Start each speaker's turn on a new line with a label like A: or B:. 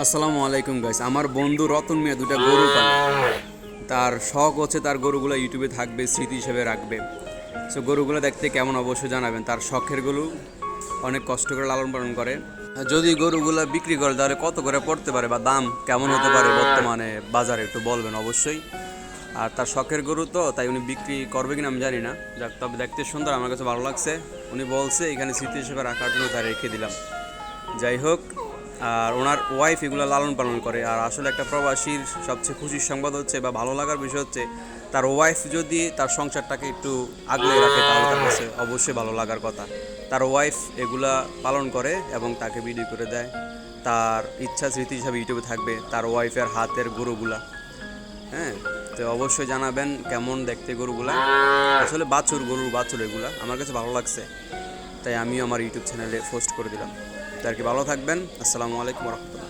A: আসসালামু আলাইকুম গাইস। আমার বন্ধু রতন মিয়া দুটা গরু পালে। তার শখ হচ্ছে তার গরুগুলো ইউটিউবে থাকবে, স্মৃতি হিসেবে রাখবে। সো গরুগুলো দেখতে কেমন অবশ্যই জানাবেন। তার শখের গরু, অনেক কষ্ট করে লালন পালন করে। আর যদি গরুগুলো বিক্রি করে তাহলে কত করে পড়তে পারে বা দাম কেমন হতে পারে বর্তমানে বাজারে একটু বলবেন অবশ্যই। আর তার শখের গরু তো, তাই উনি বিক্রি করবে কিনা আমি জানি না। যাক, তবে দেখতে সুন্দর, আমার কাছে ভালো লাগছে। উনি বলছে এখানে স্মৃতি হিসেবে রাখার জন্য তাই রেখে দিলাম। যাই হোক, আর ওনার ওয়াইফ এগুলো লালন পালন করে। আর আসলে একটা প্রবাসীর সবচেয়ে খুশির সংবাদ হচ্ছে বা ভালো লাগার বিষয় হচ্ছে তার ওয়াইফ যদি তার সংসারটাকে একটু আগলে রাখে তাহলে তার কাছে অবশ্যই ভালো লাগার কথা। তার ওয়াইফ এগুলা পালন করে এবং তাকে ভিডিও করে দেয়। তার ইচ্ছা স্মৃতি হিসাবে ইউটিউবে থাকবে তার ওয়াইফের হাতের গরুগুলা। হ্যাঁ, তো অবশ্যই জানাবেন কেমন দেখতে গরুগুলা। আসলে গরুর বাছুর এগুলা আমার কাছে ভালো লাগছে, তাই আমিও আমার ইউটিউব চ্যানেলে পোস্ট করে দিলাম। তো আর কি, ভালো থাকবেন। আসসালামু আলাইকুম রহমতুল্লাহ।